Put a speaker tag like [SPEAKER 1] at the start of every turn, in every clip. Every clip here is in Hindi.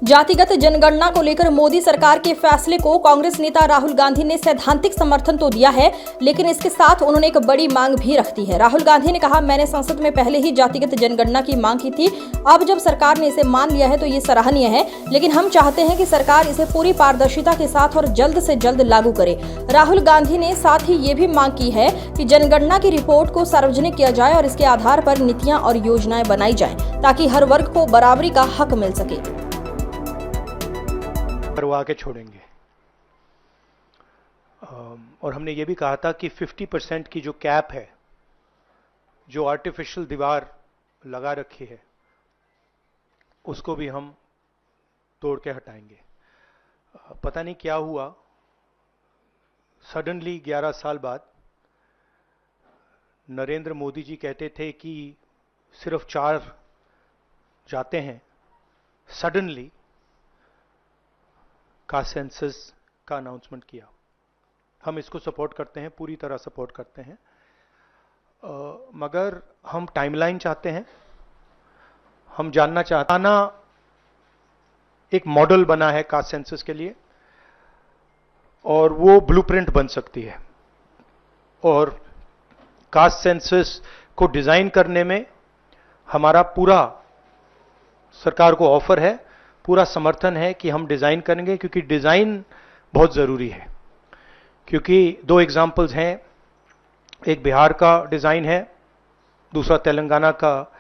[SPEAKER 1] जातिगत जनगणना को लेकर मोदी सरकार के फैसले को कांग्रेस नेता राहुल गांधी ने सैद्धांतिक समर्थन तो दिया है, लेकिन इसके साथ उन्होंने एक बड़ी मांग भी रख दी है। राहुल गांधी ने कहा, मैंने संसद में पहले ही जातिगत जनगणना की मांग की थी। अब जब सरकार ने इसे मान लिया है तो ये सराहनीय है, लेकिन हम चाहते हैं कि सरकार इसे पूरी पारदर्शिता के साथ और जल्द से जल्द लागू करे। राहुल गांधी ने साथ ही ये भी मांग की है कि जनगणना की रिपोर्ट को सार्वजनिक किया जाए और इसके आधार पर नीतियां और योजनाएं बनाई जाएं, ताकि हर वर्ग को बराबरी का हक मिल सके।
[SPEAKER 2] करवा के छोड़ेंगे। और हमने ये भी कहा था कि 50% की जो कैप है, जो आर्टिफिशियल दीवार लगा रखी है, उसको भी हम तोड़ के हटाएंगे। पता नहीं क्या हुआ, सडनली 11 साल बाद नरेंद्र मोदी जी कहते थे कि सिर्फ 4 जाते हैं, सडनली कास्ट सेंसस का अनाउंसमेंट किया। हम इसको सपोर्ट करते हैं, पूरी तरह सपोर्ट करते हैं, मगर हम टाइमलाइन चाहते हैं। हम जानना चाहते हैं, एक मॉडल बना है कास्ट सेंसस के लिए और वो ब्लूप्रिंट बन सकती है। और कास्ट सेंसस को डिजाइन करने में हमारा पूरा सरकार को ऑफर है, पूरा समर्थन है कि हम डिजाइन करेंगे, क्योंकि डिजाइन बहुत जरूरी है। क्योंकि 2 एग्जाम्पल्स हैं, एक बिहार का डिजाइन है, दूसरा तेलंगाना का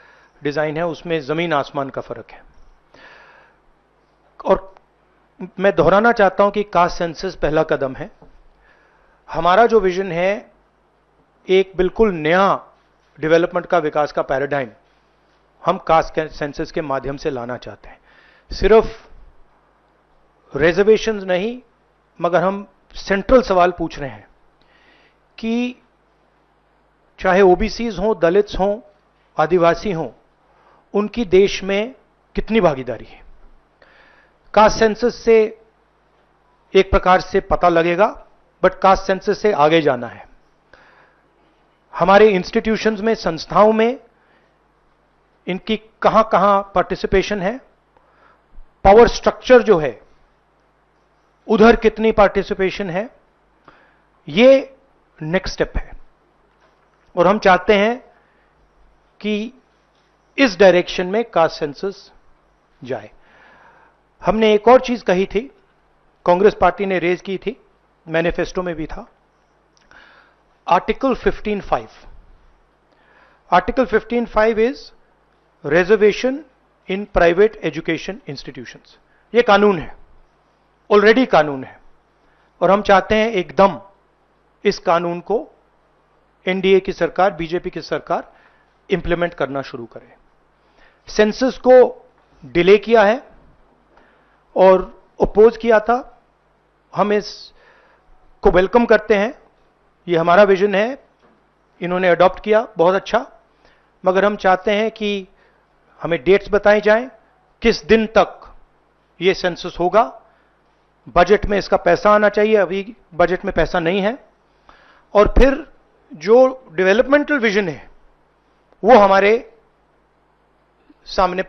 [SPEAKER 2] डिजाइन है, उसमें जमीन आसमान का फर्क है। और मैं दोहराना चाहता हूं कि कास्ट सेंसस पहला कदम है। हमारा जो विजन है, एक बिल्कुल नया डेवलपमेंट का, विकास का पैराडाइम हम कास्ट सेंसस के माध्यम से लाना चाहते हैं। सिर्फ रिजर्वेशंस नहीं, मगर हम सेंट्रल सवाल पूछ रहे हैं कि चाहे ओबीसीज हों, दलित्स हों, आदिवासी हों, उनकी देश में कितनी भागीदारी है। कास्ट सेंसस से एक प्रकार से पता लगेगा, बट कास्ट सेंसस से आगे जाना है। हमारे इंस्टीट्यूशंस में, संस्थाओं में इनकी कहां कहां पार्टिसिपेशन है, पावर स्ट्रक्चर जो है उधर कितनी पार्टिसिपेशन है, ये नेक्स्ट स्टेप है। और हम चाहते हैं कि इस डायरेक्शन में कास्ट सेंसस जाए। हमने एक और चीज कही थी, कांग्रेस पार्टी ने रेज की थी, मैनिफेस्टो में भी था, article 15(5). Article 15(5) is reservation in private education institutions. ये कानून है, ऑलरेडी कानून है, और हम चाहते हैं एकदम इस कानून को एनडीए की सरकार, बीजेपी की सरकार इंप्लीमेंट करना शुरू करे। सेंसस को डिले किया है और अपोज किया था, हम इसको वेलकम करते हैं। ये हमारा विजन है, इन्होंने अडॉप्ट किया, बहुत अच्छा, मगर हम चाहते हैं कि हमें डेट्स बताई जाएं, किस दिन तक ये सेंसस होगा, बजट में इसका पैसा आना चाहिए, अभी बजट में पैसा नहीं है, और फिर जो डेवलपमेंटल विजन है वो हमारे सामने